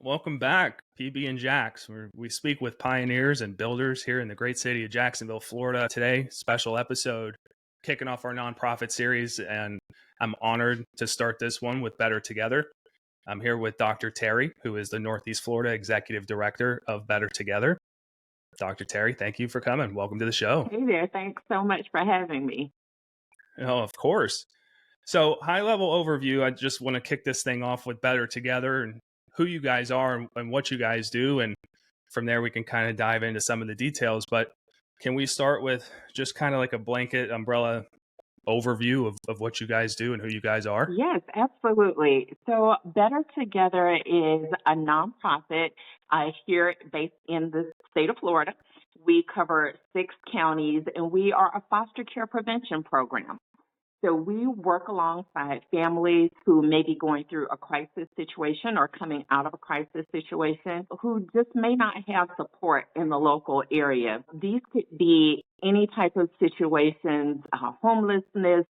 welcome back, PB and Jax, where we speak with pioneers and builders here in the great city of Jacksonville, Florida. Today, special episode kicking off our nonprofit series, and I'm honored to start this one with Better Together. I'm here with Dr. Terry, who is the Northeast Florida Executive Director of Better Together. Dr. Terry, thank you for coming. Welcome to the show. Hey there. Thanks so much for having me. Oh, of course. So, high level overview, I just want to kick this thing off with Better Together and who you guys are and what you guys do. And from there, we can kind of dive into some of the details. But can we start with just kind of like a blanket umbrella overview of what you guys do and who you guys are? Yes, absolutely. So, Better Together is a nonprofit here based in the state of Florida. We cover 6 counties, and we are a foster care prevention program. So we work alongside families who may be going through a crisis situation or coming out of a crisis situation who just may not have support in the local area. These could be any type of situations, homelessness,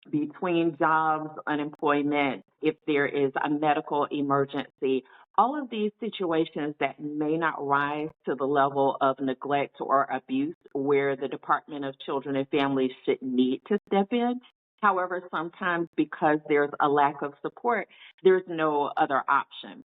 between jobs, unemployment, if there is a medical emergency, all of these situations that may not rise to the level of neglect or abuse where the Department of Children and Families should need to step in. However, sometimes because there's a lack of support, there's no other option.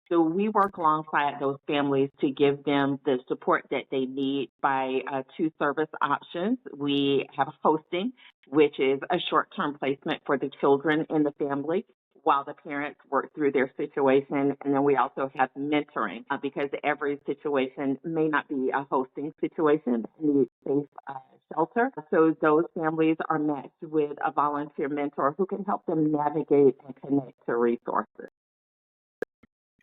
So we work alongside those families to give them the support that they need by 2 service options. We have hosting, which is a short-term placement for the children in the family while the parents work through their situation. And then we also have mentoring because every situation may not be a hosting situation, needs safe shelter. So those families are matched with a volunteer mentor who can help them navigate and connect to resources.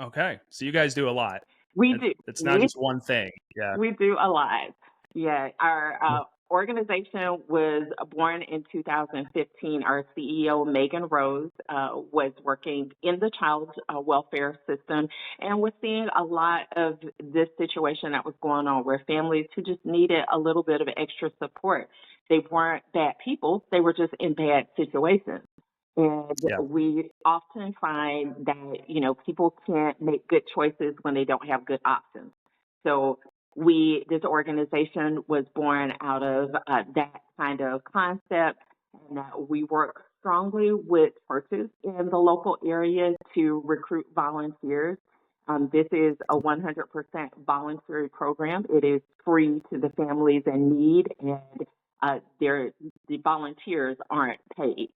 Okay. So you guys do a lot. We do. It's not just one thing. Yeah. We do a lot. Yeah. Our organization was born in 2015. Our CEO, Megan Rose, was working in the child welfare system and was seeing a lot of this situation that was going on where families who just needed a little bit of extra support. They weren't bad people. They were just in bad situations. And we often find that, people can't make good choices when they don't have good options. So this organization was born out of that kind of concept, and we work strongly with churches in the local area to recruit volunteers. This is a 100% voluntary program. It is free to the families in need, and the volunteers aren't paid.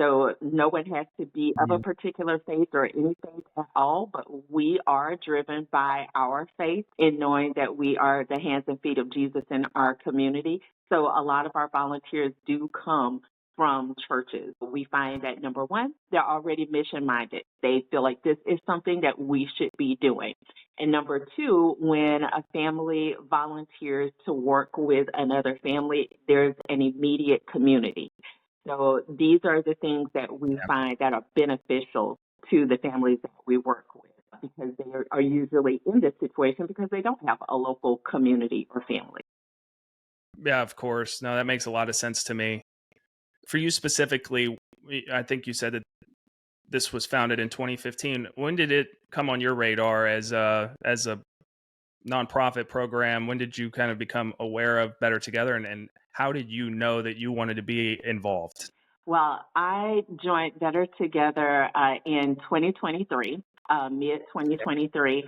So no one has to be of a particular faith or any faith at all, but we are driven by our faith in knowing that we are the hands and feet of Jesus in our community. So a lot of our volunteers do come from churches. We find that, number one, they're already mission-minded. They feel like this is something that we should be doing. And number two, when a family volunteers to work with another family, there's an immediate community. So these are the things that we find that are beneficial to the families that we work with because they are usually in this situation because they don't have a local community or family. Yeah, of course. No, that makes a lot of sense to me. For you specifically, I think you said that this was founded in 2015. When did it come on your radar as a nonprofit program? When did you kind of become aware of Better Together, and how did you know that you wanted to be involved? Well, I joined Better Together in 2023, mid-2023.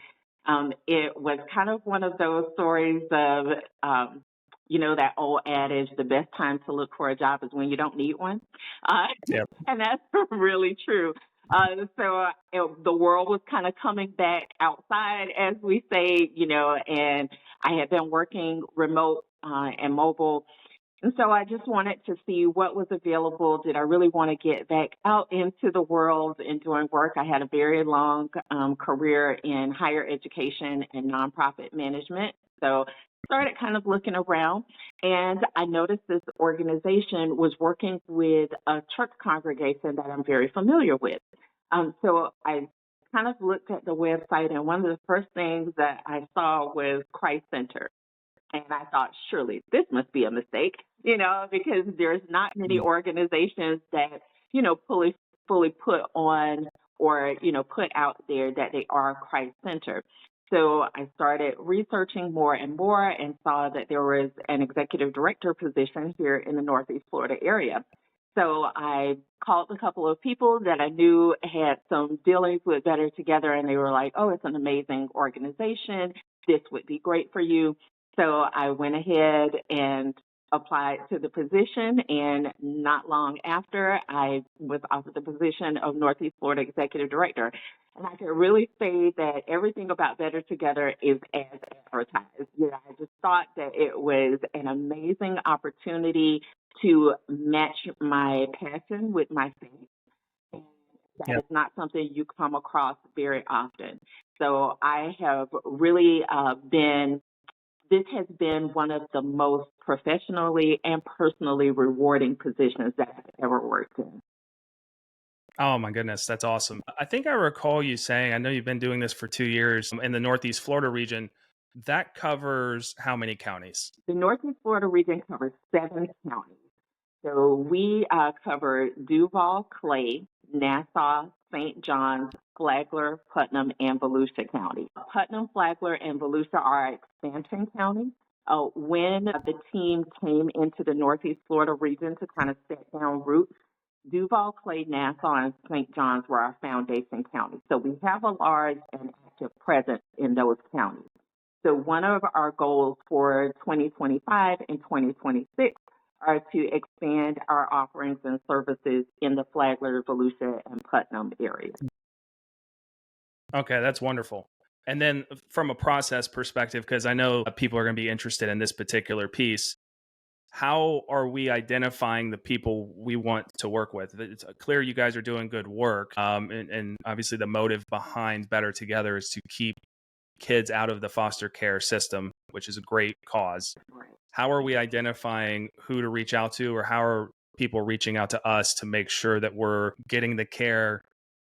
It was kind of one of those stories of, that old adage, the best time to look for a job is when you don't need one. And that's really true. The world was kind of coming back outside, as we say, and I had been working remote and mobile. And so I just wanted to see what was available. Did I really want to get back out into the world and doing work? I had a very long career in higher education and nonprofit management. So started kind of looking around, and I noticed this organization was working with a church congregation that I'm very familiar with. So I kind of looked at the website, and one of the first things that I saw was Christ Center. And I thought, surely this must be a mistake, because there's not many organizations that, fully put on or, put out there that they are Christ-centered. So I started researching more and more and saw that there was an executive director position here in the Northeast Florida area. So I called a couple of people that I knew had some dealings with Better Together, and they were like, oh, it's an amazing organization. This would be great for you. So I went ahead and applied to the position, and not long after, I was offered the position of Northeast Florida Executive Director. And I can really say that everything about Better Together is as advertised. I just thought that it was an amazing opportunity to match my passion with my faith. And that is not something you come across very often. So I have really this has been one of the most professionally and personally rewarding positions that I've ever worked in. Oh my goodness, that's awesome. I think I recall you saying, I know you've been doing this for 2 years in the Northeast Florida region. That covers how many counties? The Northeast Florida region covers 7 counties. So we cover Duval, Clay, Nassau, St. Johns, Flagler, Putnam, and Volusia County. Putnam, Flagler, and Volusia are expansion counties. When the team came into the Northeast Florida region to kind of set down roots, Duval, Clay, Nassau, and St. Johns were our foundation counties. So we have a large and active presence in those counties. So one of our goals for 2025 and 2026 are to expand our offerings and services in the Flagler, Volusia, and Putnam areas. Okay, that's wonderful. And then from a process perspective, because I know people are going to be interested in this particular piece, how are we identifying the people we want to work with? It's clear you guys are doing good work. And obviously the motive behind Better Together is to keep kids out of the foster care system, which is a great cause. Right. How are we identifying who to reach out to, or how are people reaching out to us to make sure that we're getting the care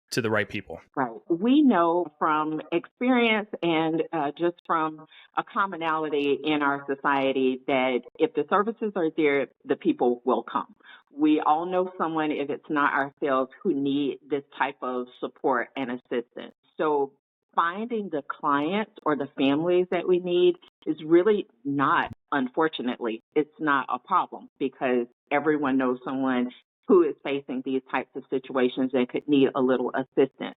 to the right people? Right. We know from experience and just from a commonality in our society that if the services are there, the people will come. We all know someone, if it's not ourselves, who need this type of support and assistance. So finding the clients or the families that we need is really not, unfortunately, it's not a problem because everyone knows someone who is facing these types of situations and could need a little assistance.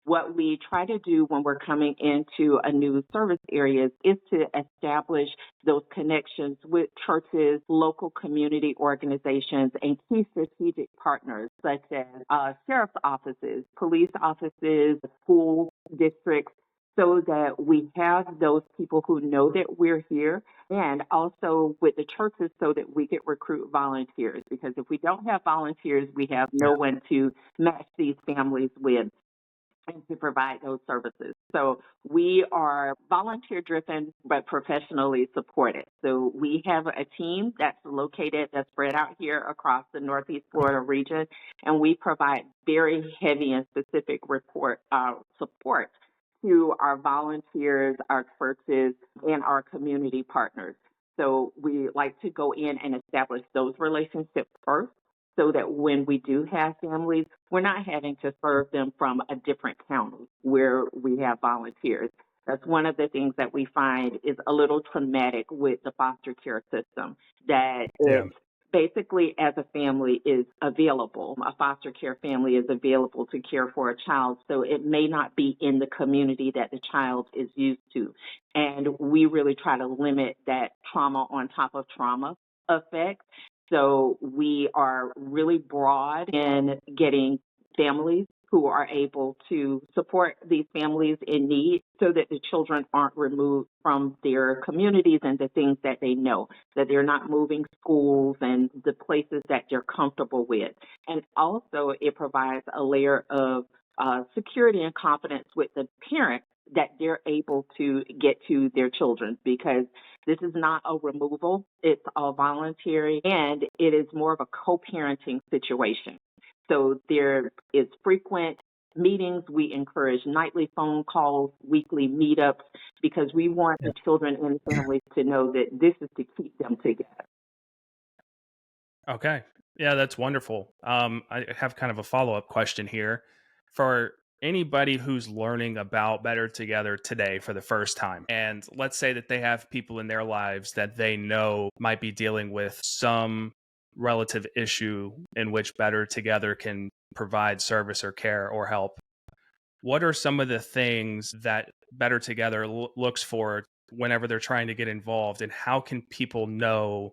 What we try to do when we're coming into a new service areas is to establish those connections with churches, local community organizations, and key strategic partners such as sheriff's offices, police offices, school districts, so that we have those people who know that we're here, and also with the churches so that we could recruit volunteers. Because if we don't have volunteers, we have no one to match these families with and to provide those services. So we are volunteer driven but professionally supported. So we have a team that's spread out here across the Northeast Florida region, and we provide very heavy and specific support to our volunteers, our churches, and our community partners. So we like to go in and establish those relationships first, so that when we do have families, we're not having to serve them from a different county where we have volunteers. That's one of the things that we find is a little traumatic with the foster care system, that it basically as a family is available, a foster care family is available to care for a child, so it may not be in the community that the child is used to. And we really try to limit that trauma on top of trauma effect. So we are really broad in getting families who are able to support these families in need so that the children aren't removed from their communities and the things that they know, that they're not moving schools and the places that they're comfortable with. And also it provides a layer of security and confidence with the parent that they're able to get to their children, because this is not a removal, it's all voluntary, and it is more of a co-parenting situation. So there is frequent meetings. We encourage nightly phone calls, weekly meetups, because we want the children and families to know that this is to keep them together. Okay. Yeah, that's wonderful. I have kind of a follow-up question here. For anybody who's learning about Better Together today for the first time, and let's say that they have people in their lives that they know might be dealing with some relative issue in which Better Together can provide service or care or help, what are some of the things that Better Together looks for whenever they're trying to get involved, and how can people know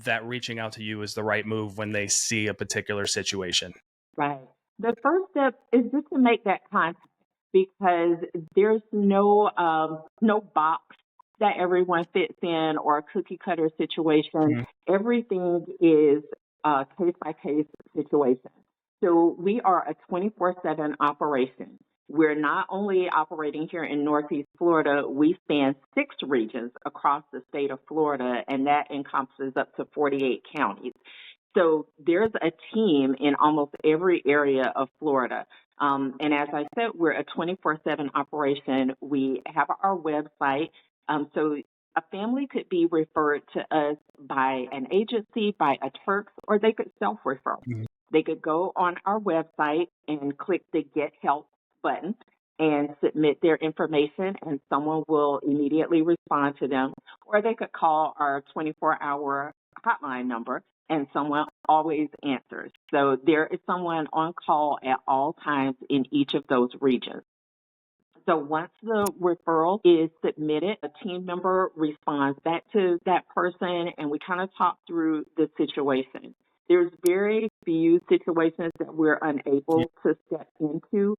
that reaching out to you is the right move when they see a particular situation? Right. The first step is just to make that contact because there's no box that everyone fits in or a cookie cutter situation. Mhm. Everything is a case by case situation. So we are a 24/7 operation. We're not only operating here in Northeast Florida, we span 6 regions across the state of Florida, and that encompasses up to 48 counties. So there's a team in almost every area of Florida. And as I said, we're a 24/7 operation. We have our website. So a family could be referred to us by an agency, by a Turks, or they could self-refer. Mhm. They could go on our website and click the Get Help button and submit their information, and someone will immediately respond to them. Or they could call our 24-hour hotline number, and someone always answers. So there is someone on call at all times in each of those regions. So once the referral is submitted, a team member responds back to that person, and we kind of talk through the situation. There's very few situations that we're Yeah. unable to step into.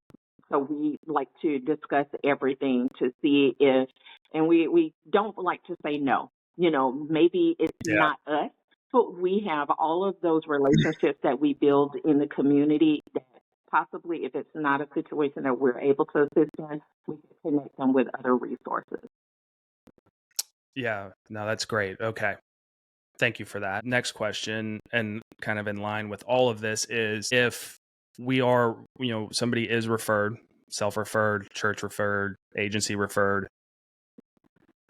So we like to discuss everything to see if, and we don't like to say no. Maybe it's Yeah. not us, but we have all of those relationships that we build in the community that possibly if it's not a situation that we're able to assist in, we can connect them with other resources. Yeah. No, that's great. Okay. Thank you for that. Next question, and kind of in line with all of this, is if we are, somebody is referred, self referred, church referred, agency referred,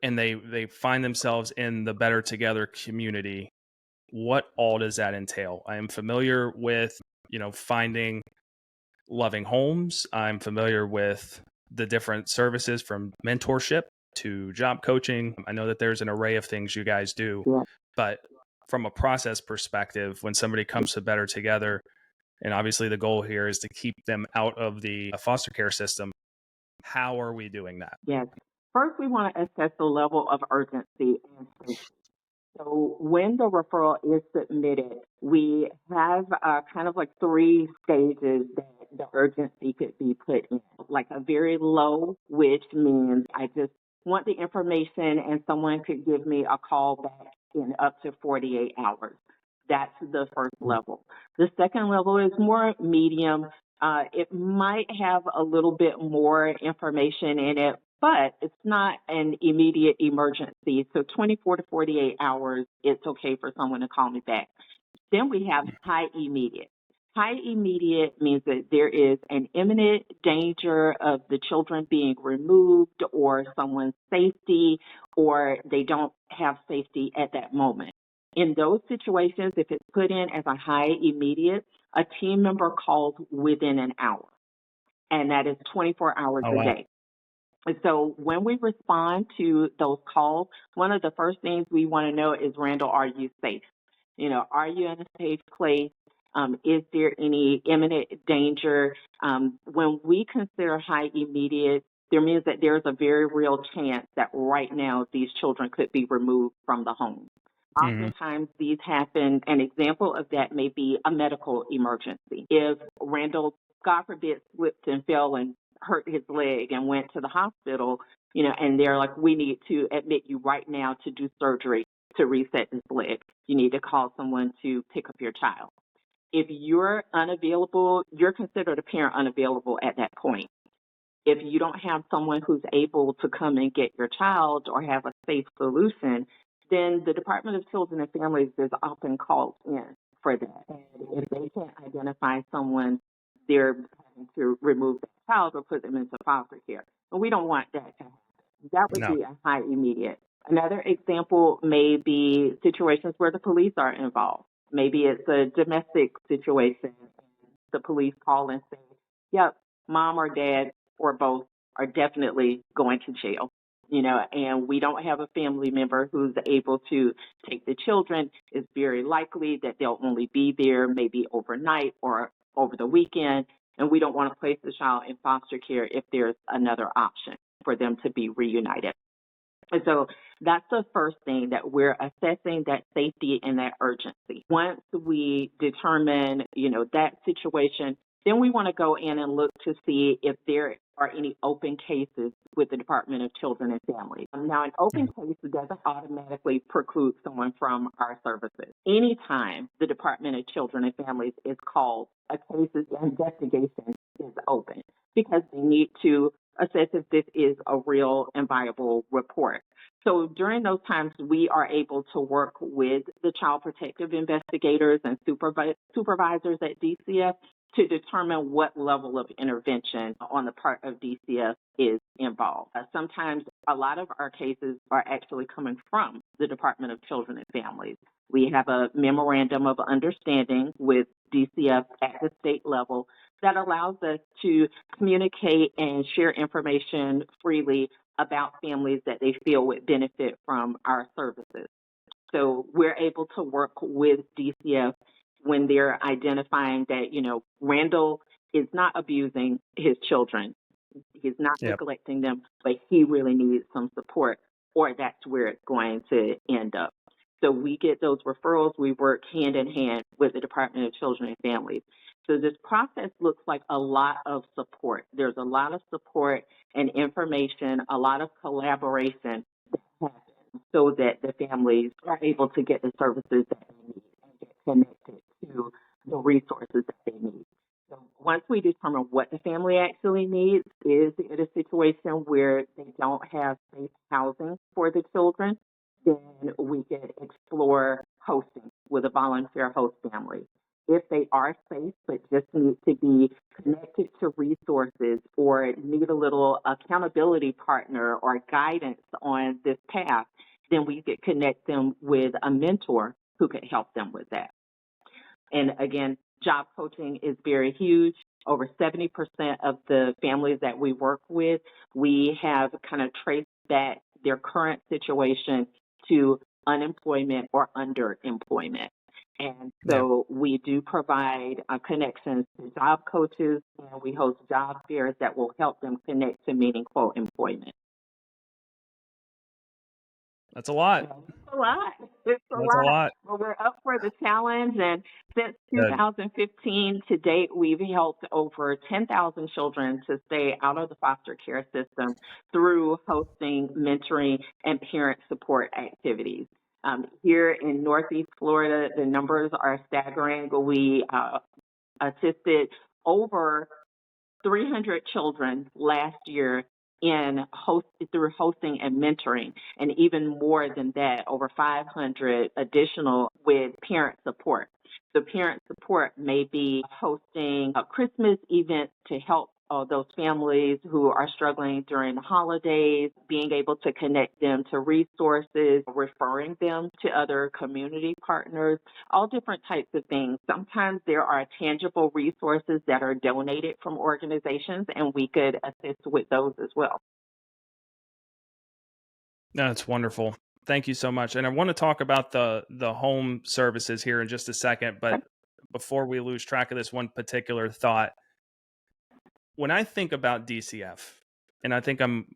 and they find themselves in the Better Together community, what all does that entail? I am familiar with, finding loving homes. I'm familiar with the different services from mentorship to job coaching. I know that there's an array of things you guys do, Yeah. but from a process perspective, when somebody comes to Better Together, and obviously the goal here is to keep them out of the foster care system, how are we doing that? Yes. First, we want to assess the level of urgency and safety. So when the referral is submitted, we have kind of like 3 stages that the urgency could be put in. Like a very low, which means I just want the information and someone could give me a call back in up to 48 hours. That's the first level. The second level is more medium. It might have a little bit more information in it, but it's not an immediate emergency. So 24 to 48 hours, it's okay for someone to call me back. Then we have high immediate. High immediate means that there is an imminent danger of the children being removed or someone's safety, or they don't have safety at that moment. In those situations, if it's put in as a high immediate, a team member calls within an hour, and that is 24 hours Oh, a wow. day. And so when we respond to those calls, one of the first things we want to know is, Randall, are you safe? Are you in a safe place? Is there any imminent danger? When we consider high immediate, there means that there's a very real chance that right now these children could be removed from the home. Hmm. Oftentimes these happen, an example of that may be a medical emergency. If Randall, God forbid, slipped and fell and hurt his leg and went to the hospital, and they're like, we need to admit you right now to do surgery to reset this leg. You need to call someone to pick up your child. If you're unavailable, you're considered a parent unavailable at that point. If you don't have someone who's able to come and get your child or have a safe solution, then the Department of Children and Families is often called in for that. And if they can't identify someone, they're having to remove the child or put them into foster care. And we don't want that to happen. That would No. be a high immediate. Another example may be situations where the police are involved. Maybe it's a domestic situation. The police call and say, yep, mom or dad or both are definitely going to jail. And we don't have a family member who's able to take the children. It's very likely that they'll only be there maybe overnight or over the weekend. And we don't want to place the child in foster care if there's another option for them to be reunited. And so that's the first thing, that we're assessing that safety and that urgency. Once we determine, that situation, then we want to go in and look to see if there are any open cases with the Department of Children and Families. Now, an open case doesn't automatically preclude someone from our services. Anytime the Department of Children and Families is called, a case investigation is open because they need to assess if this is a real and viable report. So during those times, we are able to work with the child protective investigators and supervisors at DCF to determine what level of intervention on the part of DCF is involved. Sometimes a lot of our cases are actually coming from the Department of Children and Families. We have a memorandum of understanding with DCF at the state level that allows us to communicate and share information freely about families that they feel would benefit from our services. So we're able to work with DCF when they're identifying that, Randall is not abusing his children. He's not neglecting them, but he really needs some support, or that's where it's going to end up. So we get those referrals. We work hand in hand with the Department of Children and Families. So this process looks like a lot of support. There's a lot of support and information, a lot of collaboration that happens so that the families are able to get the services that they need and get connected to the resources that they need. So once we determine what the family actually needs, is it a situation where they don't have safe housing for the children, then we can explore hosting with a volunteer host family. If they are safe but just need to be connected to resources or need a little accountability partner or guidance on this path, then we could connect them with a mentor who could help them with that. And again, job coaching is very huge. Over 70% of the families that we work with, we have kind of traced back their current situation to unemployment or underemployment. And so we do provide connections to job coaches, and we host job fairs that will help them connect to meaningful employment. That's a lot. It's a lot. It's a lot. But we're up for the challenge. And since 2015 to date, we've helped over 10,000 children to stay out of the foster care system through hosting, mentoring, and parent support activities. Here in Northeast Florida, the numbers are staggering. We assisted over 300 children last year through hosting and mentoring, and even more than that, over 500 additional with parent support. So parent support may be hosting a Christmas event to help those families who are struggling during the holidays, being able to connect them to resources, referring them to other community partners, all different types of things. Sometimes there are tangible resources that are donated from organizations, and we could assist with those as well. That's wonderful. Thank you so much. And I want to talk about the home services here in just a second, but before we lose track of this one particular thought, when I think about DCF, and I think I'm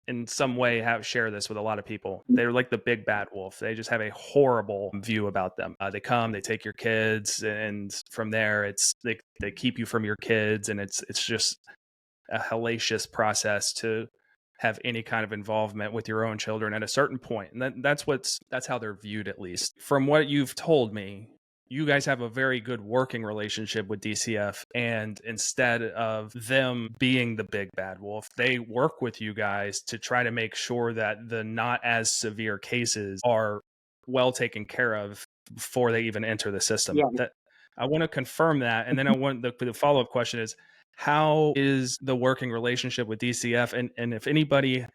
in some way share this with a lot of people, they're like the big bad wolf. They just have a horrible view about them. They come, they take your kids, and from there, it's they keep you from your kids, and it's just a hellacious process to have any kind of involvement with your own children at a certain point. And that's how they're viewed, at least. From what you've told me, you guys have a very good working relationship with DCF, and instead of them being the big bad wolf, they work with you guys to try to make sure that the not as severe cases are well taken care of before they even enter the system. That I want to confirm that. And then I want the follow-up question is, how is the working relationship with DCF? And if anybody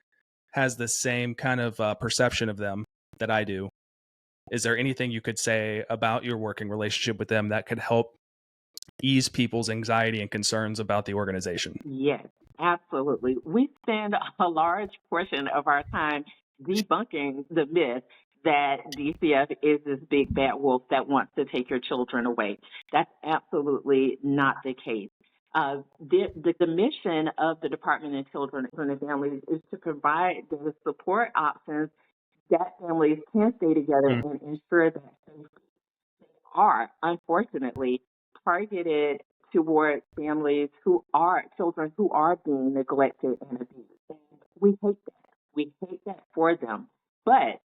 has the same kind of perception of them that I do, is there anything you could say about your working relationship with them that could help ease people's anxiety and concerns about the organization? Yes, absolutely. We spend a large portion of our time debunking the myth that DCF is this big bad wolf that wants to take your children away. That's absolutely not the case. The mission of the Department of Children and Families is to provide the support options that families can stay together Mm, and ensure that are unfortunately targeted toward families who are children who are being neglected and abused. And we hate that. We hate that for them. But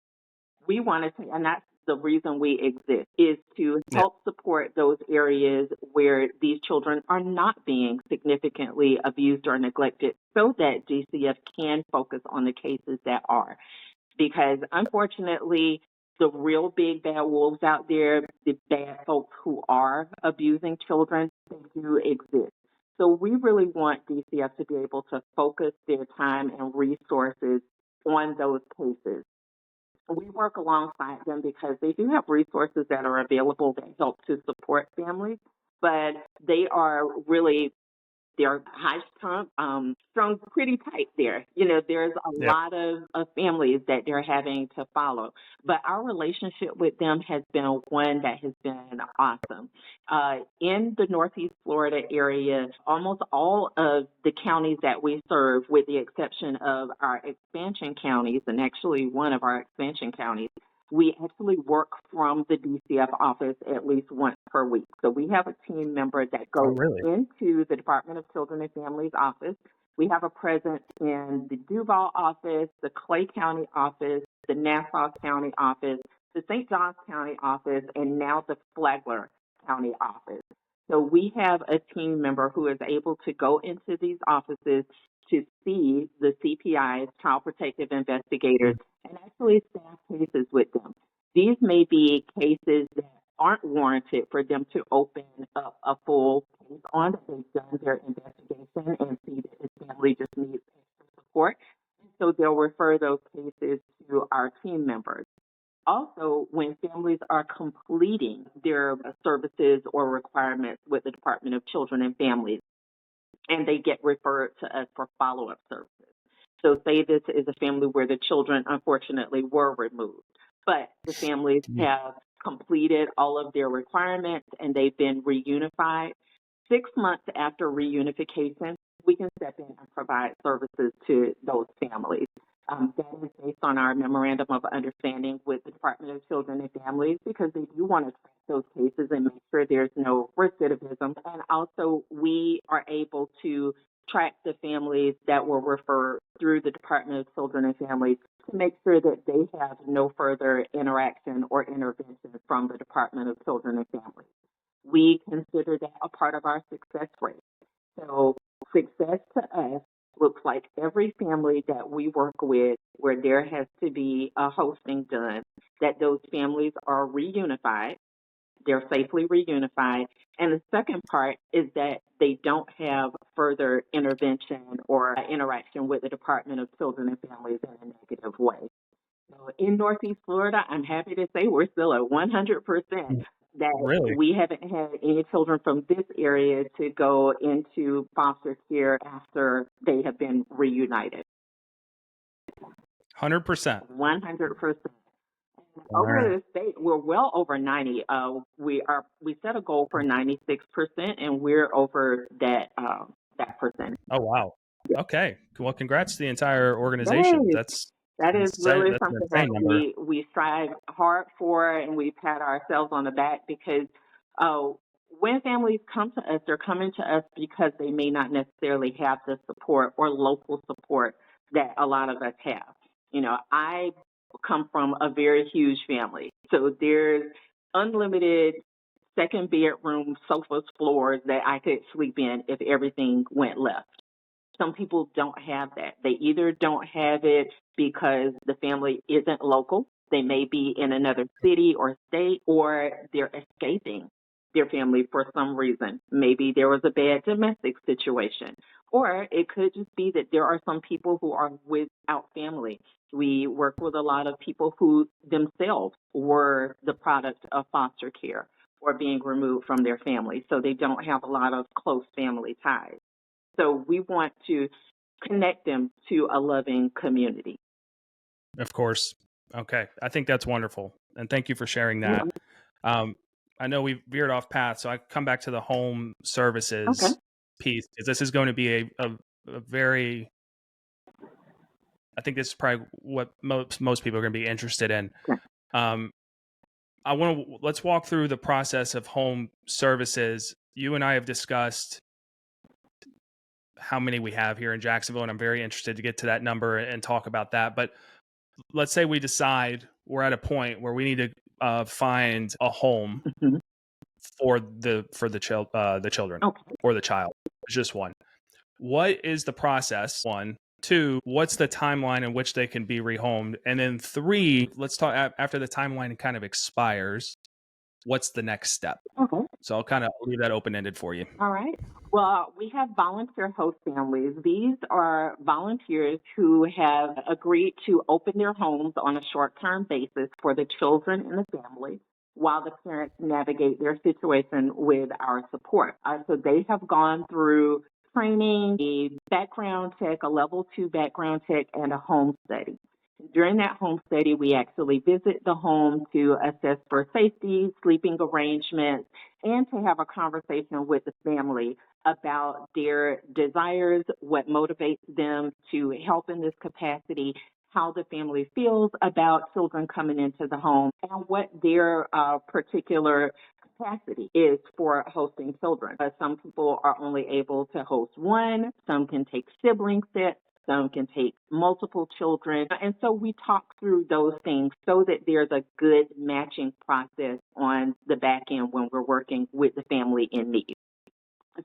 we want to, and that's the reason we exist, is to yeah. help support those areas where these children are not being significantly abused or neglected so that DCF can focus on the cases that are. Because unfortunately, the real big bad wolves out there, the bad folks who are abusing children, they do exist. So we really want DCF to be able to focus their time and resources on those cases. We work alongside them because they do have resources that are available that help to support families, but they are really they're high strung pretty tight there. You know, there's a Yeah. lot of families that they're having to follow. But our relationship with them has been one that has been awesome. In the Northeast Florida area, almost all of the counties that we serve, with the exception of our expansion counties, and actually one of our expansion counties, we actually work from the DCF office at least once per week. So we have a team member that Oh, goes really? into the Department of Children and Families office. We have a presence in the Duval office, the Clay County office, the Nassau County office, the St. Johns County office, and now the Flagler County office. So we have a team member who is able to go into these offices to see the CPIs, Child Protective Investigators, Mm, and actually staff cases with them. These may be cases that aren't warranted for them to open up a full case on, that they've done their investigation and see that the family just needs extra support. So they'll refer those cases to our team members. Also, when families are completing their services or requirements with the Department of Children and Families, and they get referred to us for follow-up services. So say this is a family where the children unfortunately were removed, but the families mm. have completed all of their requirements and they've been reunified. 6 months after reunification, we can step in and provide services to those families. That is based on our memorandum of understanding with the Department of Children and Families, because they do want to track those cases and make sure there's no recidivism. And also, we are able to track the families that were referred through the Department of Children and Families to make sure that they have no further interaction or intervention from the Department of Children and Families. We consider that a part of our success rate. So success to us looks like every family that we work with where there has to be a hosting done, that those families are reunified, they're safely reunified. And the second part is that they don't have further intervention or interaction with the Department of Children and Families in a negative way. So in Northeast Florida, I'm happy to say we're still at 100%, Mm. that Really? we haven't had any children from this area to go into foster care after they have been reunited. 100%. 100%. All Over right. the state, we're well over 90. We set a goal for 96%, and we're over that percentage. Oh, wow. Okay. Well, congrats to the entire organization. Yes. That is really That's an something that insane number. we strive hard for, and we pat ourselves on the back because uh, when families come to us, they're coming to us because they may not necessarily have the support or local support that a lot of us have. You know, I come from a very huge family, so there's unlimited second bedroom sofas, floors that I could sleep in if everything went left. Some people don't have that. They either don't have it because the family isn't local, they may be in another city or state, or they're escaping their family for some reason. Maybe there was a bad domestic situation, or it could just be that there are some people who are without family. We work with a lot of people who themselves were the product of foster care, or being removed from their family, so they don't have a lot of close family ties. So we want to connect them to a loving community. Of course. Okay. I think that's wonderful. And thank you for sharing Yeah. that. Um, I know we've veered off path, so I come back to the home Okay. services piece because this is going to be a very, I think this is probably what most people are going to be interested in. Okay. Um, let's walk through the process of home services. You and I have discussed how many we have here in Jacksonville, and I'm very interested to get to that number and talk about that. But let's say we decide we're at a point where we need to find a home Mhm. for the children Okay. or the child. It's just one. What is the process? One, two. What's the timeline in which they can be rehomed? And then three. Let's talk after the timeline kind of expires. What's the next step? Okay. So I'll kind of leave that open ended for you. All right. Well, we have volunteer host families. These are volunteers who have agreed to open their homes on a short-term basis for the children in the family while the parents navigate their situation with our support. So they have gone through training, a background check, a level 2 background check, and a home study. During that home study, we actually visit the home to assess for safety, sleeping arrangements, and to have a conversation with the family about their desires, what motivates them to help in this capacity, how the family feels about children coming into the home, and what their particular capacity is for hosting children. Some people are only able to host one, some can take sibling sets, some can take multiple children. And so we talk through those things so that there's a good matching process on the back end when we're working with the family in need.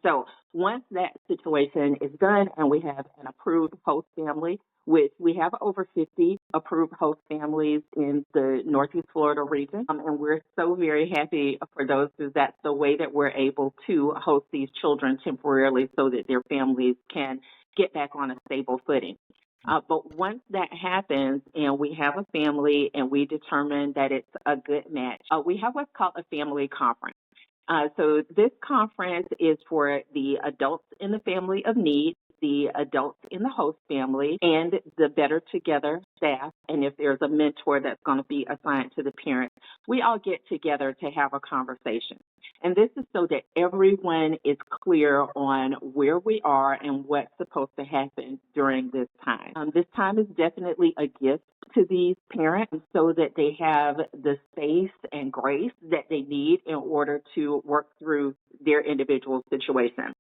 So once that situation is done and we have an approved host family, which we have over 50 approved host families in the Northeast Florida region, and we're so very happy for those because that's the way that we're able to host these children temporarily so that their families can get back on a stable footing. But once that happens and we have a family and we determine that it's a good match, we have what's called a family conference. So this conference is for the adults in the family of need, the adults in the host family, and the Better Together staff. And if there's a mentor that's going to be assigned to the parents, we all get together to have a conversation. And this is so that everyone is clear on where we are and what's supposed to happen during this time. This time is definitely a gift to these parents so that they have the space and grace that they need in order to work through their individual situation.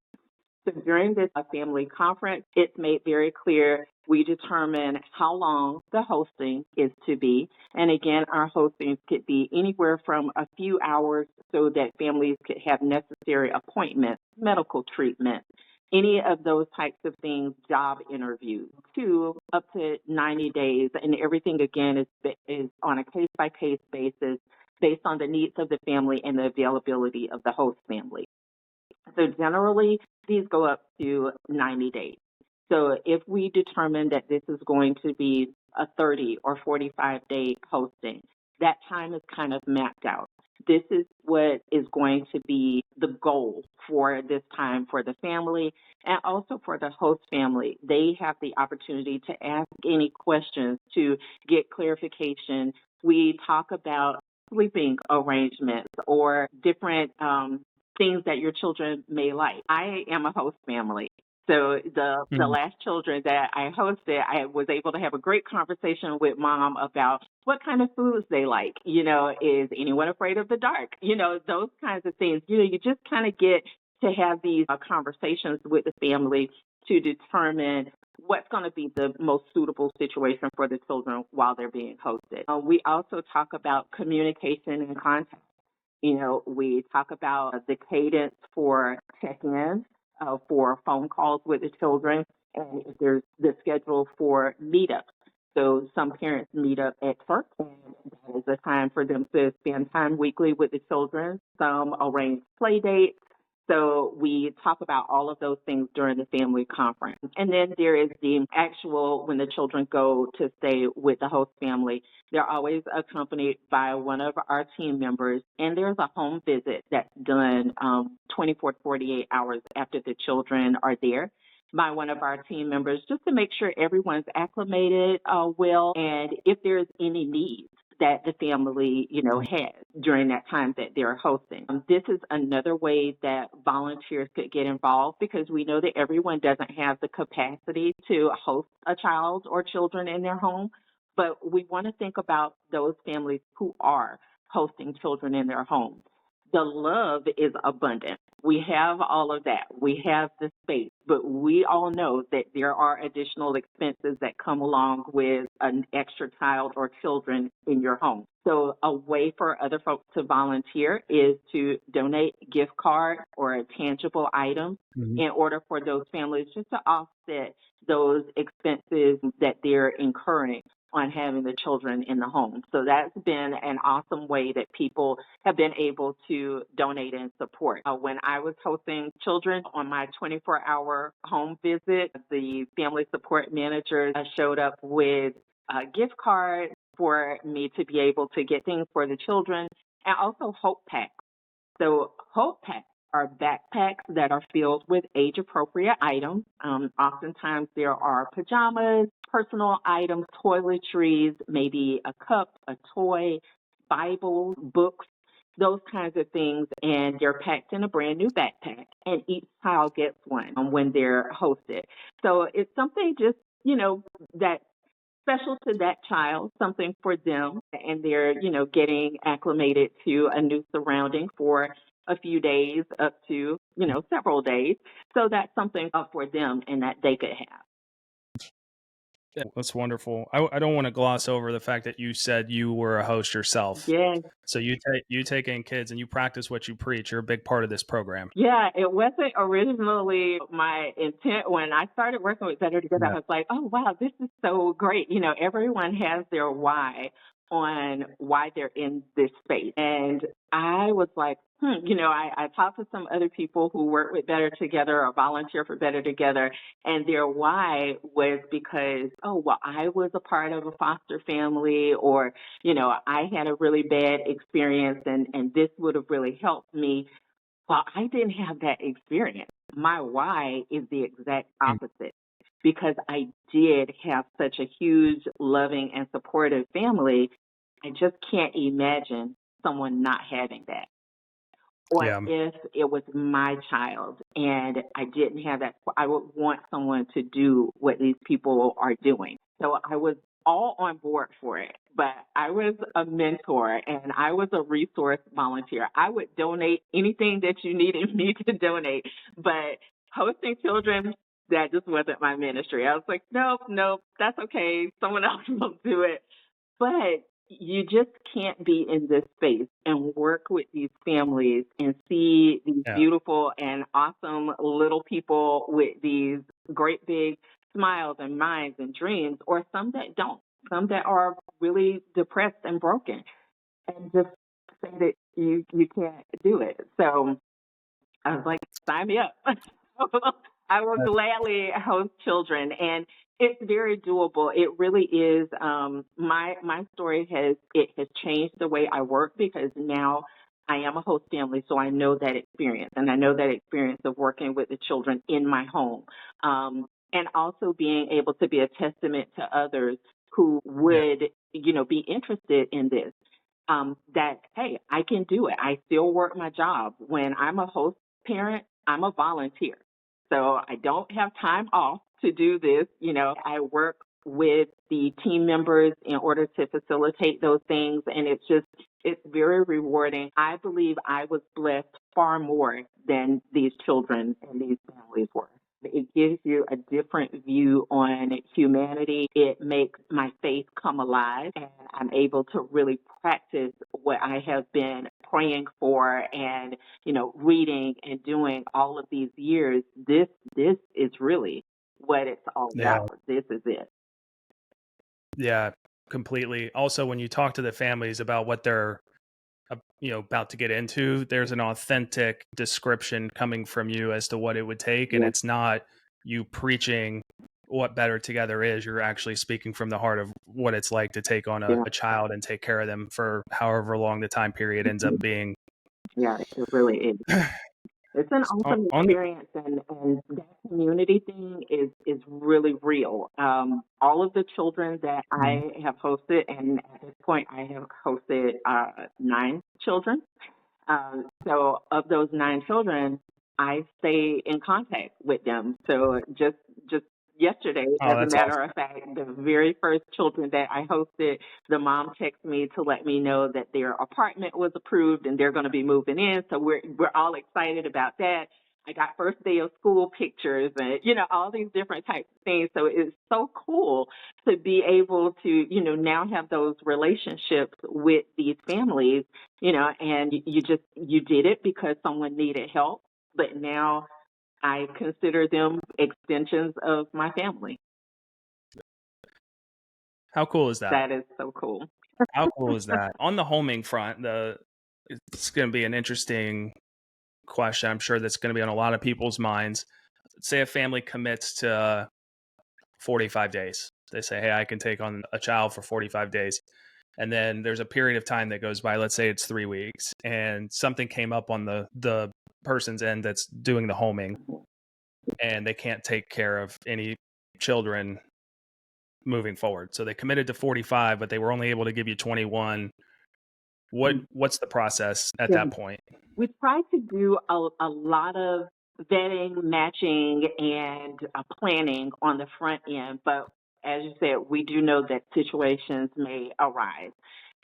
So during this family conference, it's made very clear we determine how long the hosting is to be. And again, our hostings could be anywhere from a few hours so that families could have necessary appointments, medical treatment, any of those types of things, job interviews, to up to 90 days. And everything, again, is on a case-by-case basis based on the needs of the family and the availability of the host family. So generally, these go up to 90 days. So if we determine that this is going to be a 30 or 45-day hosting, that time is kind of mapped out. This is what is going to be the goal for this time for the family and also for the host family. They have the opportunity to ask any questions to get clarification. We talk about sleeping arrangements or different things that your children may like. I am a host family. So the last children that I hosted, I was able to have a great conversation with mom about what kind of foods they like. You know, is anyone afraid of the dark? You know, those kinds of things. You know, you just kind of get to have these conversations with the family to determine what's going to be the most suitable situation for the children while they're being hosted. We also talk about communication and contact. You know, we talk about the cadence for check-ins, for phone calls with the children, and if there's the schedule for meetups. So some parents meet up at first, and that is a time for them to spend time weekly with the children. Some arrange play dates. So we talk about all of those things during the family conference. And then there is the actual, when the children go to stay with the host family, they're always accompanied by one of our team members. And there's a home visit that's done 24 to 48 hours after the children are there by one of our team members, just to make sure everyone's acclimated well, and if there's any needs that the family, has during that time that they're hosting. This is another way that volunteers could get involved, because we know that everyone doesn't have the capacity to host a child or children in their home, but we want to think about those families who are hosting children in their homes. The love is abundant. We have all of that. We have the space, but we all know that there are additional expenses that come along with an extra child or children in your home. So a way for other folks to volunteer is to donate gift cards or tangible items in order for those families just to offset those expenses that they're incurring on having the children in the home. So that's been an awesome way that people have been able to donate and support. When I was hosting children on my 24-hour home visit, the family support manager showed up with a gift card for me to be able to get things for the children, and also Hope Packs. So Hope Packs are backpacks that are filled with age-appropriate items. Oftentimes there are pajamas, personal items, toiletries, maybe a cup, a toy, Bibles, books, those kinds of things, and they're packed in a brand new backpack, and each child gets one when they're hosted. So it's something just, that's special to that child, something for them, and they're, getting acclimated to a new surrounding for a few days up to, several days. So that's something up for them and that they could have. Yeah, that's wonderful. I don't want to gloss over the fact that you said you were a host yourself. Yes. So you take in kids and you practice what you preach. You're a big part of this program. Yeah, it wasn't originally my intent. When I started working with Better Together, Yeah. I was like, oh, wow, this is so great. Everyone has their why on why they're in this space. And I was like, I talked to some other people who work with Better Together or volunteer for Better Together, and their why was because, oh, well, I was a part of a foster family, or, I had a really bad experience, and this would have really helped me. Well, I didn't have that experience. My why is the exact opposite, because I did have such a huge, loving, and supportive family. I just can't imagine someone not having that. Or Yeah. if it was my child and I didn't have that, I would want someone to do what these people are doing. So I was all on board for it, but I was a mentor and I was a resource volunteer. I would donate anything that you needed me to donate, but hosting children, that just wasn't my ministry. I was like, nope, that's okay. Someone else will do it. But you just can't be in this space and work with these families and see these Yeah. beautiful and awesome little people with these great big smiles and minds and dreams, or some that don't, some that are really depressed and broken, and just say that you can't do it. So I was like, sign me up. I will gladly host children, and it's very doable. It really is. My story has changed the way I work, because now I am a host family, so I know that experience, and I know that experience of working with the children in my home, and also being able to be a testament to others who would, be interested in this. That, hey, I can do it. I still work my job. When I'm a host parent, I'm a volunteer. So I don't have time off to do this. I work with the team members in order to facilitate those things. And it's very rewarding. I believe I was blessed far more than these children and these families were. It gives you a different view on humanity. It makes my faith come alive, and I'm able to really practice what I have been praying for and, reading and doing all of these years. This is really what it's all Yeah. about. This is it. Yeah, completely. Also, when you talk to the families about what they're about to get into, there's an authentic description coming from you as to what it would take, and Yeah. it's not you preaching what better together is. You're actually speaking from the heart of what it's like to take on Yeah. a child and take care of them for however long the time period ends up being. Yeah, it really is. It's an awesome on the experience, and that community thing is really real. All of the children that I have hosted, and at this point I have hosted 9 children. So of those 9 children, I stay in contact with them. So just yesterday, Oh, as a that's matter awesome. of fact, the very first children that I hosted, the mom texted me to let me know that their apartment was approved and they're going to be moving in. So we're all excited about that. I got first day of school pictures and, all these different types of things. So it's so cool to be able to, now have those relationships with these families, and you did it because someone needed help. But now I consider them extensions of my family. How cool is that? That is so cool. How cool is that? On the homing front, it's going to be an interesting question. I'm sure that's going to be on a lot of people's minds. Say a family commits to 45 days. They say, hey, I can take on a child for 45 days. And then there's a period of time that goes by. Let's say it's 3 weeks, and something came up on the person's end that's doing the homing, and they can't take care of any children moving forward. So they committed to 45, but they were only able to give you 21. What's the process at Yeah. that point? We try to do a lot of vetting, matching, and planning on the front end. But as you said, we do know that situations may arise.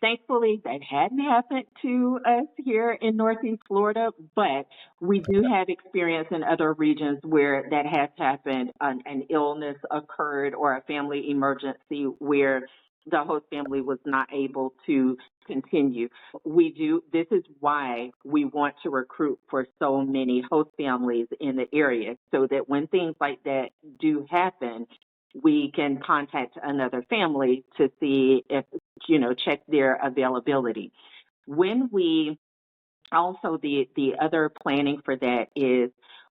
Thankfully, that hadn't happened to us here in Northeast Florida, but we do have experience in other regions where that has happened. An illness occurred or a family emergency where the host family was not able to continue. This is why we want to recruit for so many host families in the area so that when things like that do happen, we can contact another family to see if, check their availability. When we also, the other planning for that is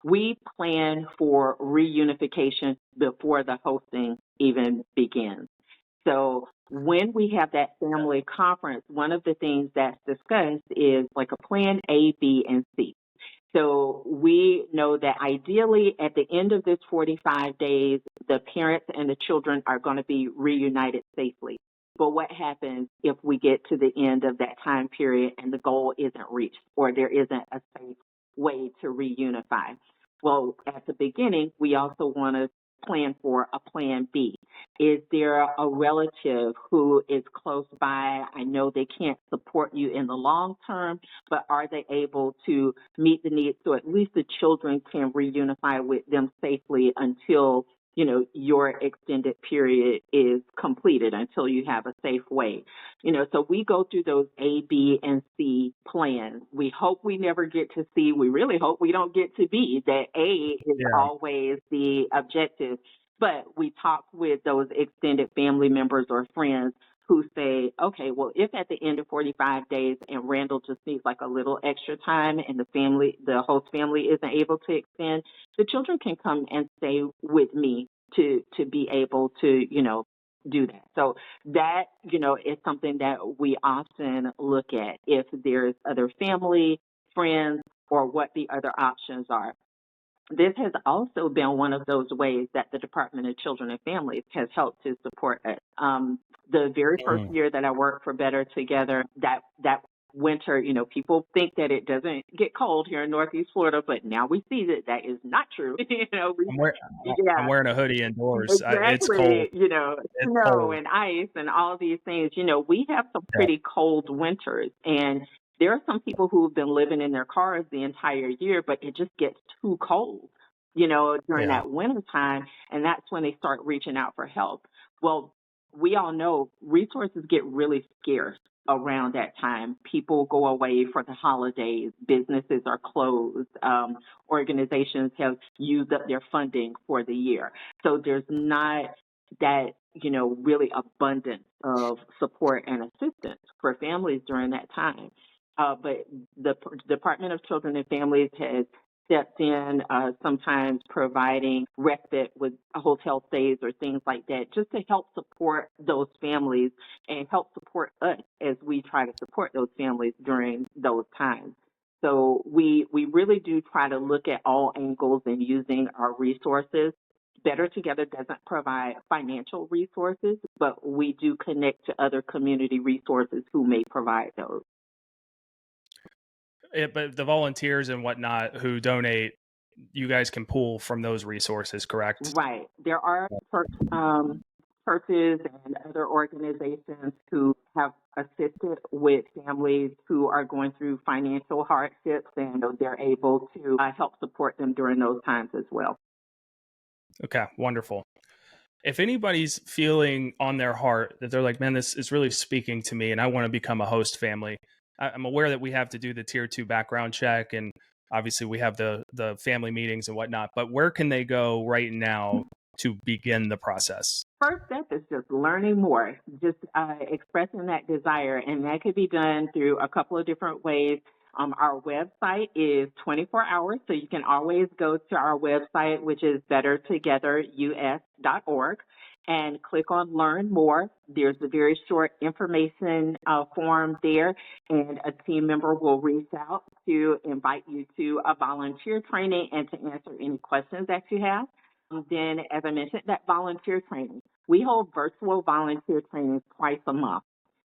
we plan for reunification before the hosting even begins. So when we have that family conference, one of the things that's discussed is like a plan A, B, and C. So we know that ideally at the end of this 45 days, the parents and the children are going to be reunited safely. But what happens if we get to the end of that time period and the goal isn't reached or there isn't a safe way to reunify? Well, at the beginning, we also want to plan for a plan B. Is there a relative who is close by? I know they can't support you in the long term, but are they able to meet the needs so at least the children can reunify with them safely until your extended period is completed, until you have a safe way. So we go through those A, B, and C plans. We hope we never get to C. We really hope we don't get to B. That A is always the objective. But we talk with those extended family members or friends who say, okay, well, if at the end of 45 days and Randall just needs like a little extra time and the host family isn't able to extend, the children can come and stay with me to be able to, do that. So that, is something that we often look at if there's other family, friends, or what the other options are. This has also been one of those ways that the Department of Children and Families has helped to support us. The very first year that I worked for Better Together, that winter, people think that it doesn't get cold here in Northeast Florida, but now we see that that is not true. I'm wearing a hoodie indoors. It's cold. Exactly, It's snow cold. and ice and all these things. We have some Yeah. pretty cold winters, and there are some people who've been living in their cars the entire year, but it just gets too cold, during Yeah. that winter time, and that's when they start reaching out for help. Well, we all know resources get really scarce around that time. People go away for the holidays, businesses are closed, organizations have used up their funding for the year. So there's not that, really abundance of support and assistance for families during that time. but the Department of Children and Families has stepped in, sometimes providing respite with hotel stays or things like that, just to help support those families and help support us as we try to support those families during those times. So we really do try to look at all angles in using our resources. Better Together doesn't provide financial resources, but we do connect to other community resources who may provide those. But the volunteers and whatnot who donate, you guys can pull from those resources, correct? Right. There are churches and other organizations who have assisted with families who are going through financial hardships, and they're able to help support them during those times as well. Okay, wonderful. If anybody's feeling on their heart that they're like, man, this is really speaking to me and I want to become a host family, I'm aware that we have to do the tier 2 background check, and obviously we have the family meetings and whatnot, but where can they go right now to begin the process? First step is just learning more, just expressing that desire, and that could be done through a couple of different ways. Our website is 24 hours, so you can always go to our website, which is bettertogetherus.org, and click on Learn More. There's a very short information form there, and a team member will reach out to invite you to a volunteer training and to answer any questions that you have. Then, as I mentioned, that volunteer training. We hold virtual volunteer trainings twice a month.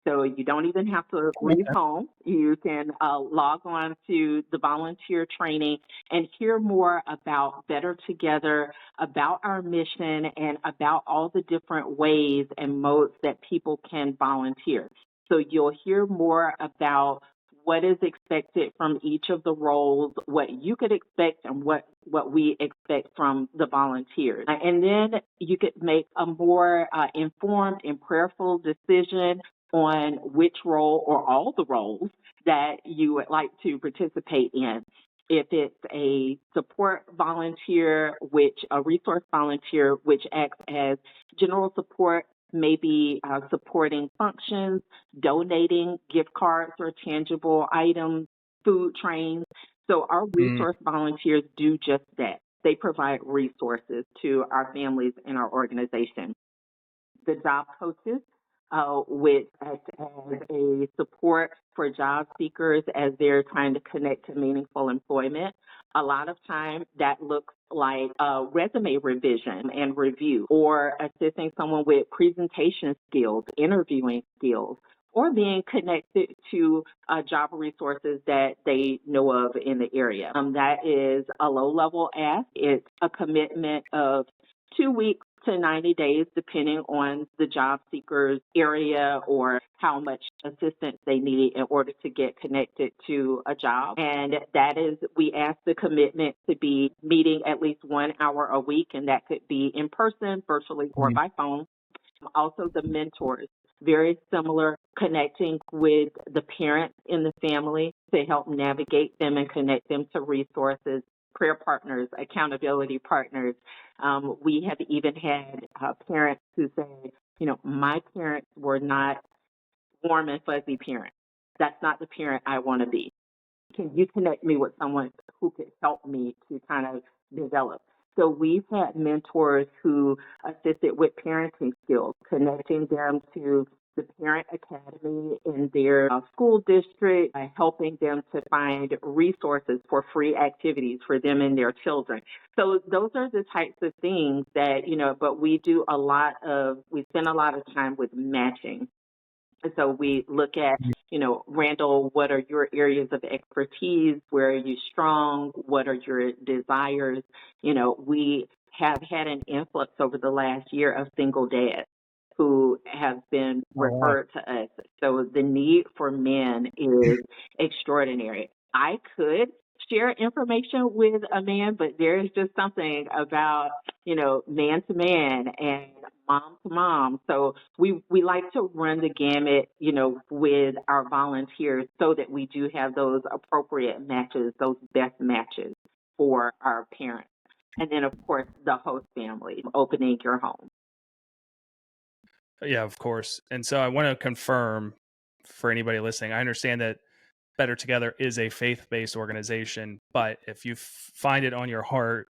So you don't even have to leave home. You can log on to the volunteer training and hear more about Better Together, about our mission, and about all the different ways and modes that people can volunteer. So you'll hear more about what is expected from each of the roles, what you could expect, and what we expect from the volunteers. And then you could make a more informed and prayerful decision on which role or all the roles that you would like to participate in. If it's a support volunteer, a resource volunteer, which acts as general support, maybe supporting functions, donating gift cards or tangible items, food trains. So our resource volunteers do just that. They provide resources to our families and our organization. The job coaches, which act as a support for job seekers as they're trying to connect to meaningful employment. A lot of time that looks like resume revision and review, or assisting someone with presentation skills, interviewing skills, or being connected to job resources that they know of in the area. That is a low-level ask. It's a commitment of 2 weeks to 90 days, depending on the job seeker's area or how much assistance they need in order to get connected to a job. And that is, we ask the commitment to be meeting at least 1 hour a week, and that could be in person, virtually, or by phone. Also, the mentors, very similar, connecting with the parents in the family to help navigate them and connect them to resources, prayer partners, accountability partners. We have even had parents who say, my parents were not warm and fuzzy parents. That's not the parent I want to be. Can you connect me with someone who could help me to kind of develop? So we've had mentors who assisted with parenting skills, connecting them to the parent academy in their school district, helping them to find resources for free activities for them and their children. So those are the types of things that, but we spend a lot of time with matching. And so we look at, Randall, what are your areas of expertise? Where are you strong? What are your desires? We have had an influx over the last year of single dads who have been referred to us. So the need for men is extraordinary. I could share information with a man, but there's just something about, man to man and mom to mom. So we like to run the gamut, with our volunteers so that we do have those appropriate matches, those best matches for our parents. And then, of course, the host family, opening your home. Yeah, of course. And so I want to confirm for anybody listening, I understand that Better Together is a faith-based organization, but if you find it on your heart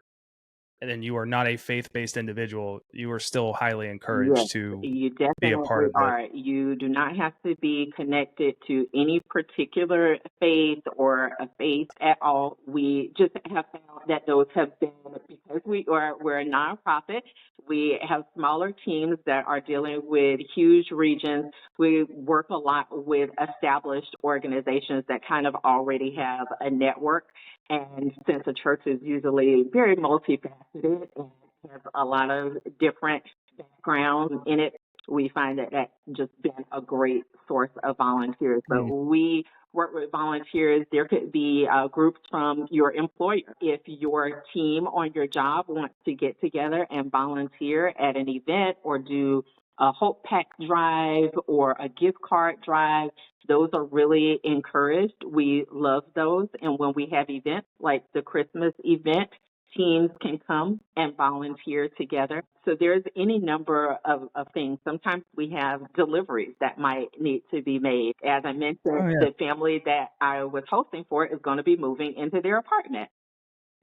and then you are not a faith-based individual, you are still highly Yes, encouraged to you be a part definitely of this. are. You do not have to be connected to any particular faith or a faith at all. We just have found that those have been, because we're a nonprofit, we have smaller teams that are dealing with huge regions. We work a lot with established organizations that kind of already have a network. And since a church is usually very multifaceted and has a lot of different backgrounds in it, we find that that's just been a great source of volunteers. But we work with volunteers. There could be groups from your employer. If your team on your job wants to get together and volunteer at an event or do a Hope Pack drive or a gift card drive, those are really encouraged. We love those. And when we have events like the Christmas event, teams can come and volunteer together. So there's any number of things. Sometimes we have deliveries that might need to be made. As I mentioned, the family that I was hosting for is going to be moving into their apartment.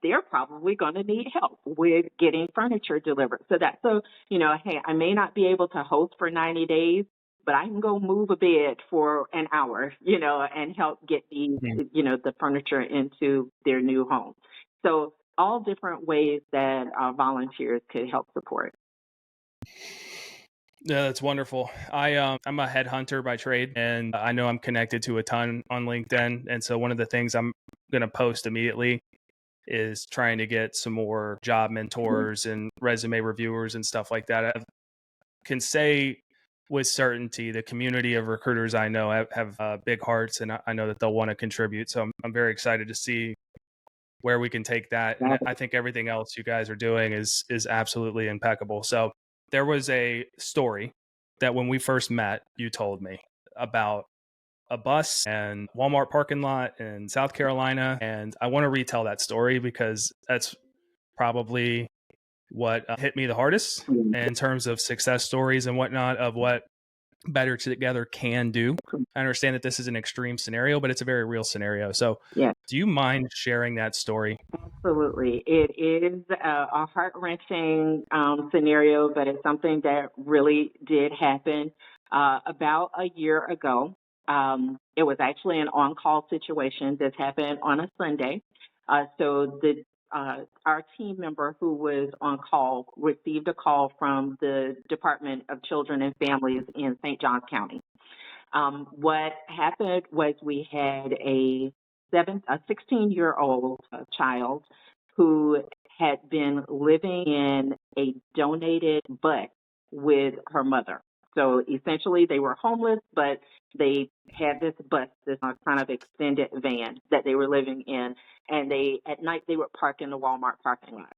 They're probably going to need help with getting furniture delivered. So hey, I may not be able to host for 90 days, but I can go move a bed for an hour, and help get the furniture into their new home. So all different ways that volunteers could help support. Yeah, that's wonderful. I'm a headhunter by trade, and I know I'm connected to a ton on LinkedIn. And so one of the things I'm going to post immediately is trying to get some more job mentors and resume reviewers and stuff like that. I can say with certainty the community of recruiters I know have big hearts, and I know that they'll want to contribute. So I'm very excited to see where we can take that. And I think everything else you guys are doing is absolutely impeccable. So there was a story that when we first met, you told me about a bus and Walmart parking lot in South Carolina. And I want to retell that story because that's probably what hit me the hardest in terms of success stories and whatnot of what Better Together can do. I understand that this is an extreme scenario, but it's a very real scenario. So do you mind sharing that story? Absolutely. It is a heart-wrenching scenario, but it's something that really did happen about a year ago. It was actually an on-call situation. This happened on a Sunday. So our team member who was on call received a call from the Department of Children and Families in St. Johns County. What happened was we had a 16-year-old child who had been living in a donated bus with her mother. So essentially they were homeless, but they had this bus, this kind of extended van that they were living in, and at night they would park in the Walmart parking lot.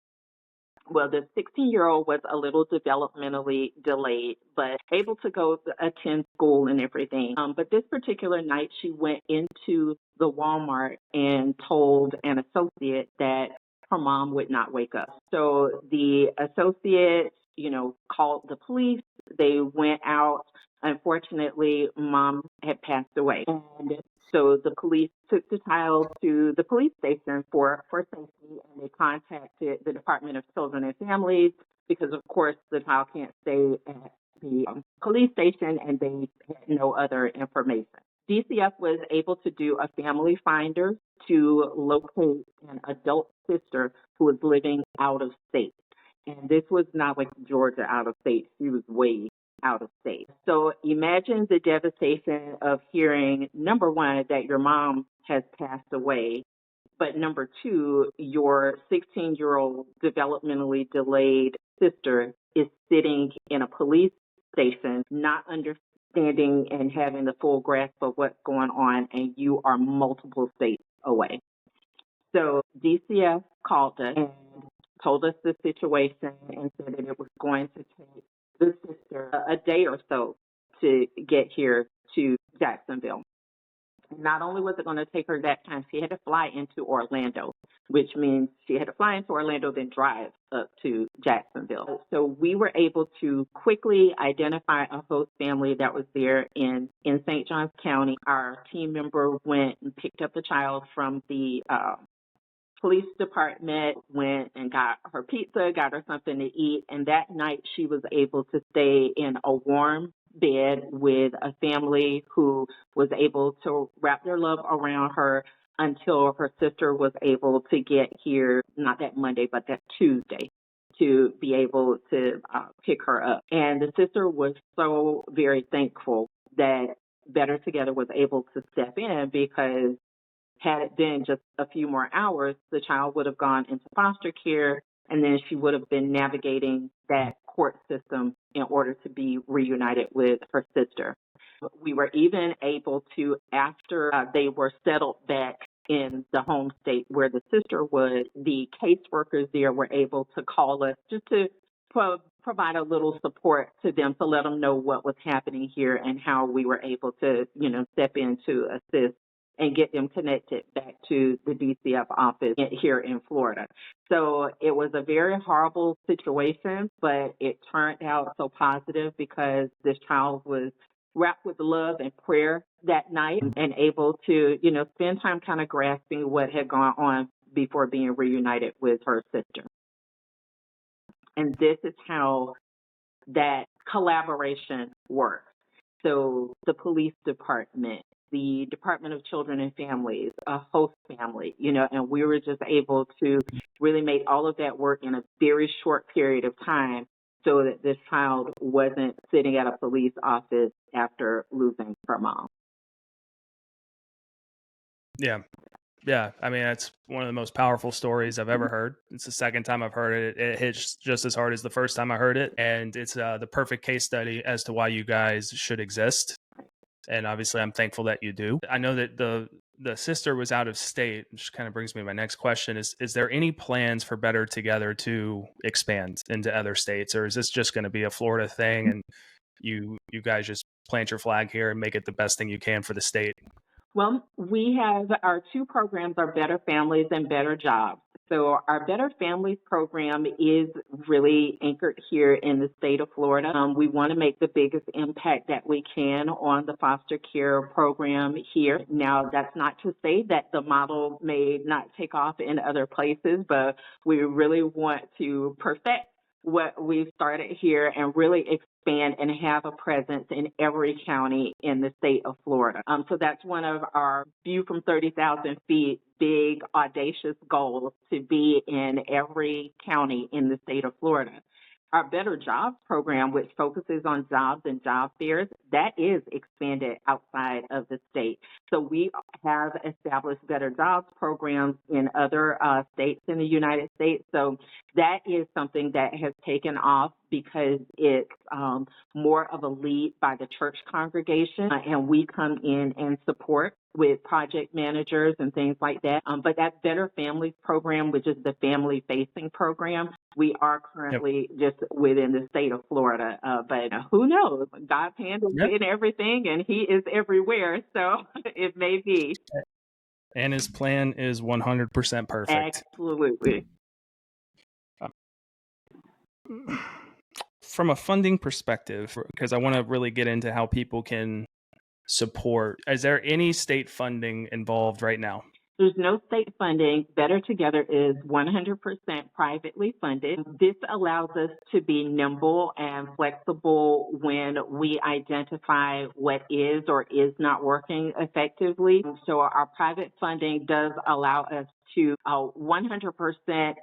Well, the 16-year-old was a little developmentally delayed, but able to go attend school and everything. But this particular night, she went into the Walmart and told an associate that her mom would not wake up. So the associate, called the police. They went out. Unfortunately, mom had passed away. And so the police took the child to the police station for safety, and they contacted the Department of Children and Families because, of course, the child can't stay at the police station, and they had no other information. DCF was able to do a family finder to locate an adult sister who was living out of state. And this was not like Georgia out of state. She was way out of state. So imagine the devastation of hearing, number one, that your mom has passed away, but number two, your 16-year-old developmentally delayed sister is sitting in a police station, not understanding and having the full grasp of what's going on, and you are multiple states away. So DCF called us and told us the situation and said that it was going to take the sister a day or so to get here to Jacksonville. Not only was it going to take her that time, she had to fly into Orlando, which means she had to fly into Orlando, then drive up to Jacksonville. So we were able to quickly identify a host family that was there in St. Johns County. Our team member went and picked up the child from the police department, went and got her pizza, got her something to eat, and that night she was able to stay in a warm bed with a family who was able to wrap their love around her until her sister was able to get here, not that Monday, but that Tuesday, to be able to pick her up. And the sister was so very thankful that Better Together was able to step in, because had it been just a few more hours, the child would have gone into foster care, and then she would have been navigating that court system in order to be reunited with her sister. We were even able to, after they were settled back in the home state where the sister was, the caseworkers there were able to call us just to provide a little support to them, to let them know what was happening here and how we were able to, step in to assist and get them connected back to the DCF office here in Florida. So it was a very horrible situation, but it turned out so positive because this child was wrapped with love and prayer that night and able to, spend time kind of grasping what had gone on before being reunited with her sister. And this is how that collaboration works. So the police department, the Department of Children and Families, a host family, and we were just able to really make all of that work in a very short period of time so that this child wasn't sitting at a police office after losing her mom. Yeah. Yeah. I mean, that's one of the most powerful stories I've ever heard. It's the second time I've heard it. It hits just as hard as the first time I heard it. And it's the perfect case study as to why you guys should exist. And obviously, I'm thankful that you do. I know that the sister was out of state, which kind of brings me to my next question. Is there any plans for Better Together to expand into other states? Or is this just going to be a Florida thing and you guys just plant your flag here and make it the best thing you can for the state? Well, we have our two programs are Better Families and Better Jobs. So our Better Families program is really anchored here in the state of Florida. We want to make the biggest impact that we can on the foster care program here. Now, that's not to say that the model may not take off in other places, but we really want to perfect what we've started here and really expand and have a presence in every county in the state of Florida. So that's one of our view from 30,000 feet, big, audacious goals, to be in every county in the state of Florida. Our Better Jobs program, which focuses on jobs and job fairs, that is expanded outside of the state. So we have established Better Jobs programs in other states in the United States. So that is something that has taken off because it's more of a lead by the church congregation, and we come in and support with project managers and things like that. But that Better Families program, which is the family-facing program, we are currently just within the state of Florida. But who knows? God's hand is in everything, and He is everywhere. So it may be. And His plan is 100% perfect. Absolutely. From a funding perspective, because I want to really get into how people can support, is there any state funding involved right now? There's no state funding. Better Together is 100% privately funded. This allows us to be nimble and flexible when we identify what is or is not working effectively. So our private funding does allow us to 100%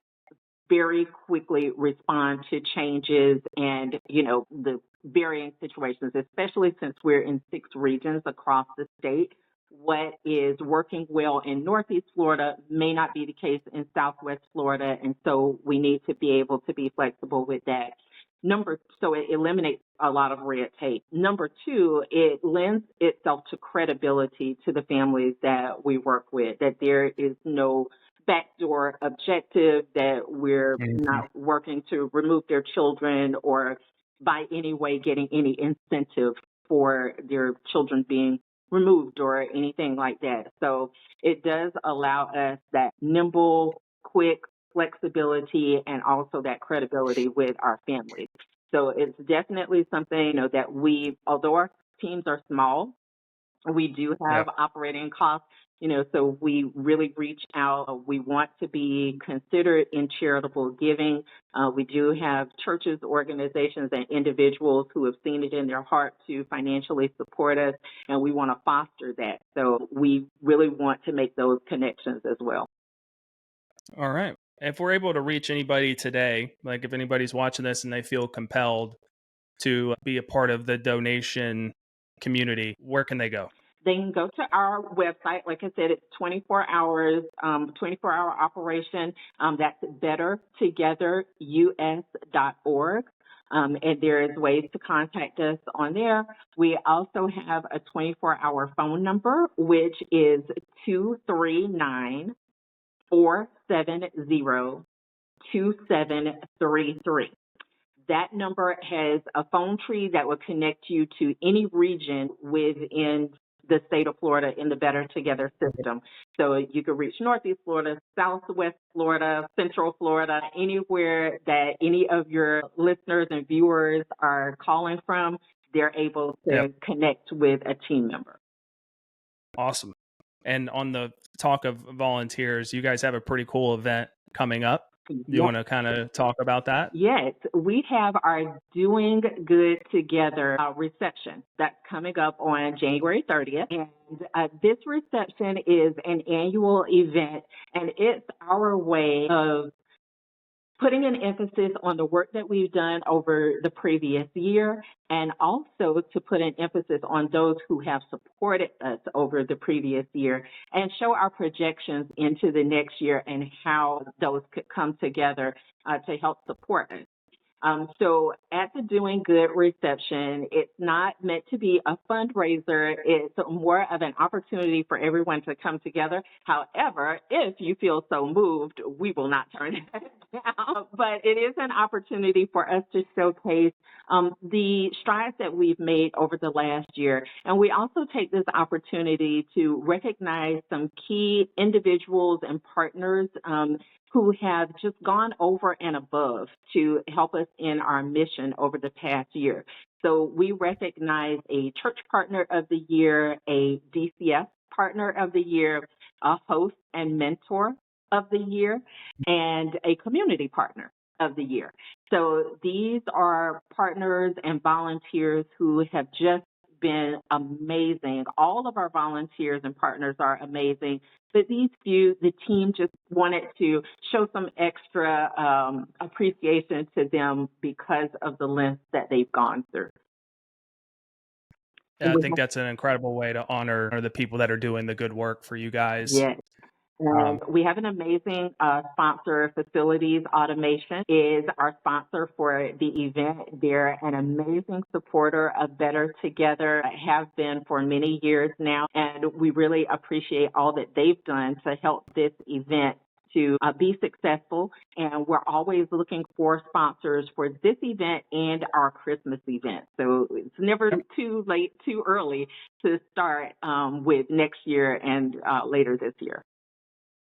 very quickly respond to changes and, the varying situations, especially since we're in 6 regions across the state. What is working well in Northeast Florida may not be the case in Southwest Florida, and so we need to be able to be flexible with that. So it eliminates a lot of red tape. Number 2, it lends itself to credibility to the families that we work with, that there is no backdoor objective, that we're not working to remove their children or by any way getting any incentive for their children being removed or anything like that. So it does allow us that nimble, quick flexibility and also that credibility with our families. So it's definitely something, that although our teams are small, we do Yeah. have operating costs, so we really reach out. We want to be considered in charitable giving. We do have churches, organizations, and individuals who have seen it in their heart to financially support us, and we want to foster that. So we really want to make those connections as well. All right. If we're able to reach anybody today, like if anybody's watching this and they feel compelled to be a part of the donation community, where can they go? They can go to our website. Like I said, it's 24 hours, 24-hour operation. That's bettertogetherus.org. And there is ways to contact us on there. We also have a 24-hour phone number, which is 239-470-2733. That number has a phone tree that will connect you to any region within the state of Florida in the Better Together system. So you can reach Northeast Florida, Southwest Florida, Central Florida, anywhere that any of your listeners and viewers are calling from, they're able to connect with a team member. Awesome. And on the talk of volunteers, you guys have a pretty cool event coming up. Do you want to kind of talk about that? Yes, we have our Doing Good Together reception that's coming up on January 30th. And this reception is an annual event, and it's our way of putting an emphasis on the work that we've done over the previous year, and also to put an emphasis on those who have supported us over the previous year, and show our projections into the next year and how those could come together to help support us. So at the Doing Good reception, it's not meant to be a fundraiser. It's more of an opportunity for everyone to come together. However, if you feel so moved, we will not turn it down. But it is an opportunity for us to showcase the strides that we've made over the last year. And we also take this opportunity to recognize some key individuals and partners who have just gone over and above to help us in our mission over the past year. So we recognize a church partner of the year, a DCF partner of the year, a host and mentor of the year, and a community partner of the year. So these are partners and volunteers who have just been amazing. All of our volunteers and partners are amazing, but these few, the team just wanted to show some extra appreciation to them because of the lengths that they've gone through. Yeah, I think that's an incredible way to honor the people that are doing the good work for you guys. Yes. We have an amazing sponsor. Facilities Automation is our sponsor for the event. They're an amazing supporter of Better Together, have been for many years now, and we really appreciate all that they've done to help this event to be successful. And we're always looking for sponsors for this event and our Christmas event. So it's never too late, too early to start with next year and later this year.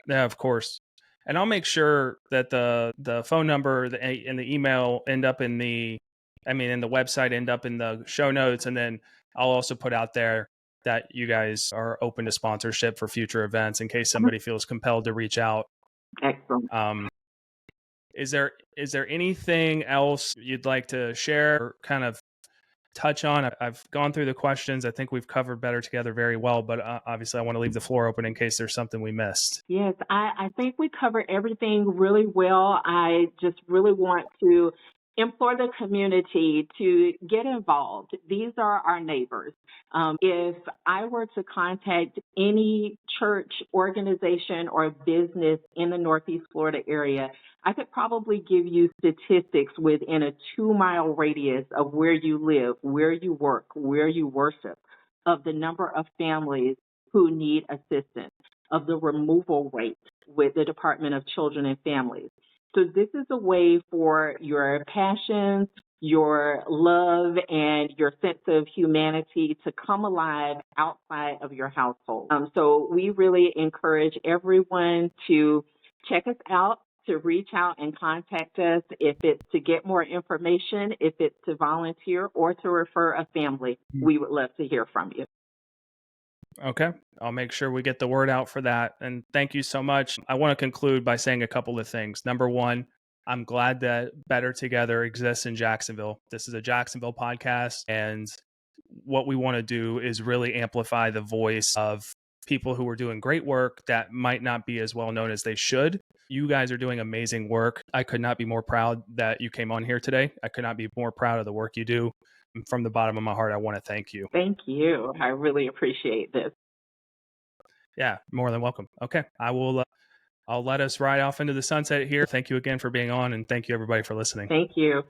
Yeah, of course. And I'll make sure that the phone number and the email end up in the website end up in the show notes. And then I'll also put out there that you guys are open to sponsorship for future events in case somebody feels compelled to reach out. Excellent. Is there anything else you'd like to share or kind of touch on? I've gone through the questions. I think we've covered Better Together very well, but obviously I want to leave the floor open in case there's something we missed. Yes, I think we covered everything really well. I just really want to implore the community to get involved. These are our neighbors. If I were to contact any church, organization, or business in the Northeast Florida area, I could probably give you statistics within a 2-mile radius of where you live, where you work, where you worship, of the number of families who need assistance, of the removal rate with the Department of Children and Families. So this is a way for your passions, your love and your sense of humanity to come alive outside of your household. So we really encourage everyone to check us out, to reach out and contact us if it's to get more information, if it's to volunteer or to refer a family. We would love to hear from you. Okay. I'll make sure we get the word out for that. And thank you so much. I want to conclude by saying a couple of things. Number one, I'm glad that Better Together exists in Jacksonville. This is a Jacksonville podcast. And what we want to do is really amplify the voice of people who are doing great work that might not be as well known as they should. You guys are doing amazing work. I could not be more proud that you came on here today. I could not be more proud of the work you do. From the bottom of my heart, I want to thank you. Thank you. I really appreciate this. Yeah, more than welcome. Okay, I'll let us ride off into the sunset here. Thank you again for being on, and thank you everybody for listening. Thank you.